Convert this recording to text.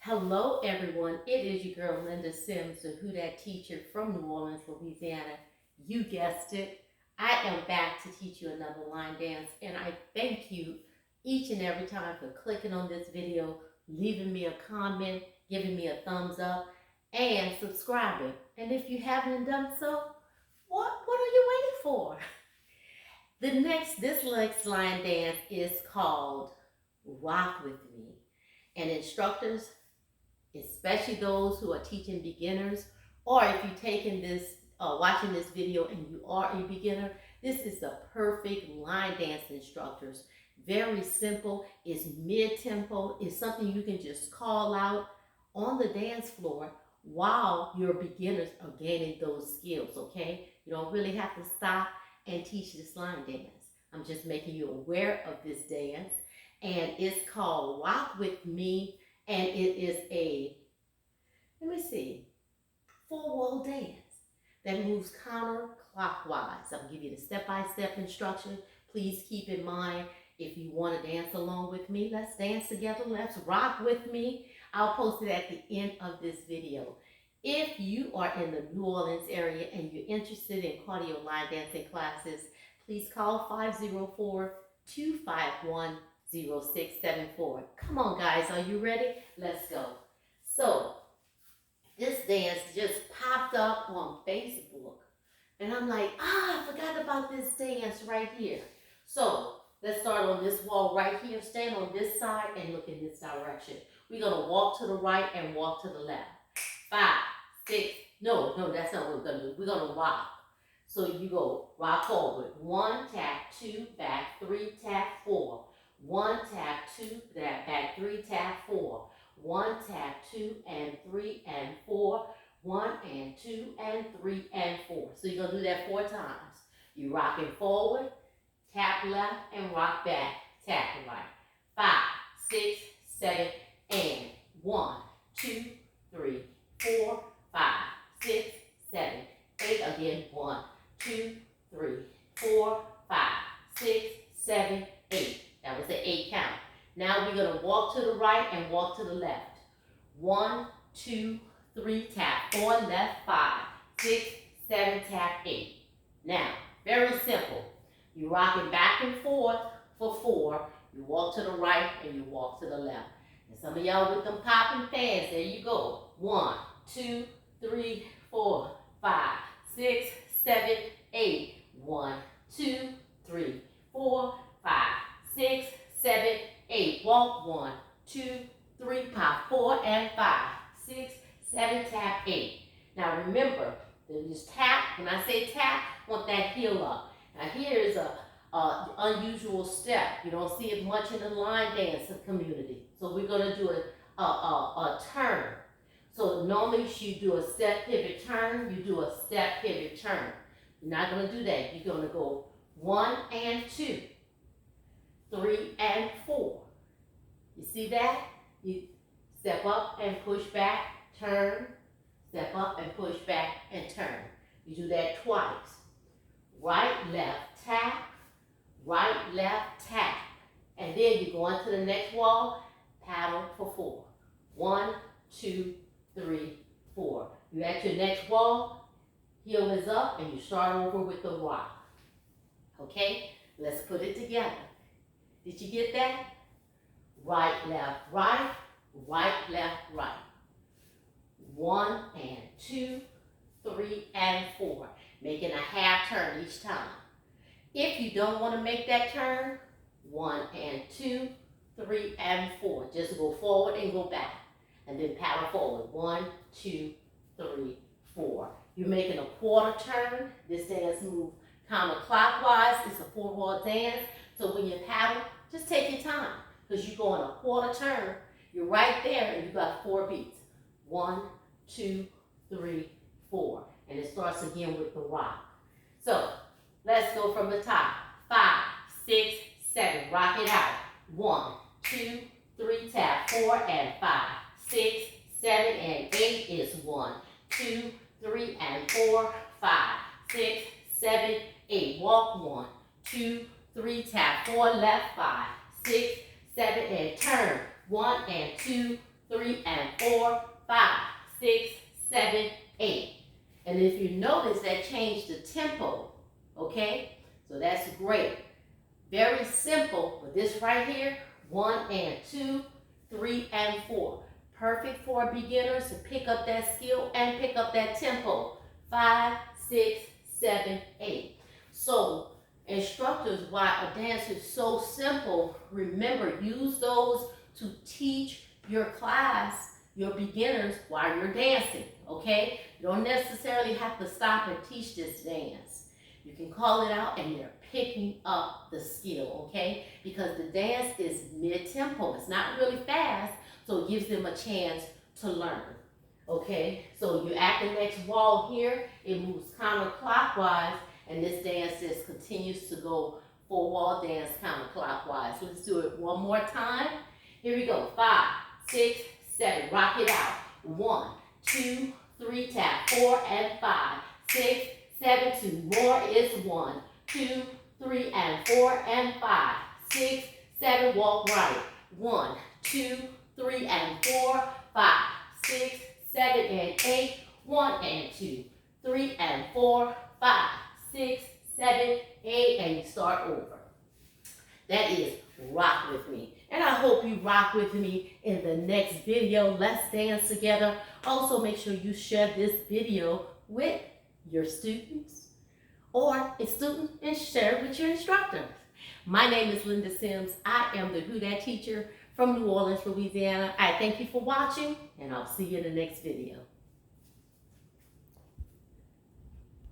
Hello, everyone. It is your girl, Linda Sims, the Who Dat teacher from New Orleans, Louisiana. You guessed it. I am back to teach you another line dance, and I thank you each and every time for clicking on this video, leaving me a comment, giving me a thumbs up, and subscribing. And if you haven't done so, what are you waiting for? This next line dance is called Rock With Me. And instructors, especially those who are teaching beginners, or if you're taking this, watching this video and you are a beginner, this is the perfect line dance instructors. Very simple, it's mid-tempo, it's something you can just call out on the dance floor while your beginners are gaining those skills, okay? You don't really have to stop and teach this line dance. I'm just making you aware of this dance, and it's called Rock With Me. And it is a, let me see, 4-wall dance that moves counterclockwise. I'll give you the step-by-step instruction. Please keep in mind, if you want to dance along with me, let's dance together, let's rock with me. I'll post it at the end of this video. If you are in the New Orleans area and you're interested in cardio line dancing classes, please call 504-251-0674. Come on, guys, are you ready? Let's go. So this dance just popped up on Facebook, and I'm like, I forgot about this dance right here. So let's start on this wall right here. Stand on this side and look in this direction. We're gonna walk to the right and walk to the left. 5, 6, no, that's not what we're gonna do. We're gonna rock. So you go rock forward. 1, tap, 2, back, 3, tap, 4. 1, tap, 2, back, 3, tap, 4. 1, tap, 2, and 3, and 4. 1, and 2, and 3, and 4. So you're going to do that 4 times. You're rocking forward, tap left, and rock back, tap right. 5, 6, 7, and 1, 2, 3, 4, 5, 6, 7, 8. Again, 1, 2, 3, 4, 5, 6, 7, 8. That was the 8 count. Now we're going to walk to the right and walk to the left. 1, 2, 3, tap. 4, left, 5, 6, 7, tap, 8. Now, very simple. You're rocking back and forth for 4. You walk to the right and you walk to the left. And some of y'all with them popping fans, there you go. 1, 2, 3, 4, 5, 6, 7, 8. 1, 2, 3, 4, 5, 6, 7, 8. Walk 1, 2, 3, pop 4 and 5, 6, 7, tap 8. Now remember, just tap. When I say tap, I want that heel up. Now here is a unusual step. You don't see it much in the line dancing community. So we're going to do a turn. So normally you do a step, pivot, turn. You do a step, pivot, turn. You're not going to do that. You're going to go 1 and 2. 3 and 4. You see that? You step up and push back, turn, step up and push back and turn. You do that twice. Right, left, tap, right, left, tap. And then you go on to the next wall, paddle for 4. 1, 2, 3, 4. You're at your next wall, heel is up, and you start over with the rock. Okay? Let's put it together. Did you get that? Right, left, right, left, right. 1 and 2, 3 and 4. Making a half turn each time. If you don't want to make that turn, 1 and 2, 3 and 4. Just go forward and go back. And then paddle forward. 1, 2, 3, 4. You're making a quarter turn. This dance moves counterclockwise. It's a 4-wall dance. So when you paddle, just take your time, because you go on a quarter turn. You're right there, and you got 4 beats. 1, 2, 3, 4. And it starts again with the rock. So let's go from the top. 5, 6, 7. Rock it out. 1, 2, 3, tap. 4 and 5, 6, 7, and 8 is 1, 2, 3, and 4, 5, 6, 7, 8. Walk 1, 2, 3, tap. 4, left, 5, 6, 7, and turn. 1 and 2, 3, 3 and 4, 5, 6, 7, 8. And if you notice, that changed the tempo, okay? So that's great. Very simple, but this right here, 1 and 2, 3 and 4. Perfect for beginners to pick up that skill and pick up that tempo. 5, 6, 7, 8. So instructors, why a dance is so simple, remember, use those to teach your class, your beginners, while you're dancing, okay? You don't necessarily have to stop and teach this dance. You can call it out and they're picking up the skill, okay? Because the dance is mid-tempo. It's not really fast, so it gives them a chance to learn, okay? So you're at the next wall here. It moves counterclockwise, and this dance just continues to go four-wall dance counterclockwise. Let's do it one more time. Here we go. 5, 6, 7. Rock it out. 1, 2, 3, tap. 4 and 5, 6, 7, 2. More is 1, 2, 3 and 4 and 5, 6, 7. Walk right. 1, 2, 3 and 4, 5, 6, 7 and 8. 1 and 2, 3 and 4, 5, 6, 7, 8, and you start over. That is rock with me. And I hope you rock with me in the next video. Let's dance together. Also, make sure you share this video with your students or a student and share it with your instructors. My name is Linda Sims. I am the Who Dat teacher from New Orleans, Louisiana. I thank you for watching, and I'll see you in the next video.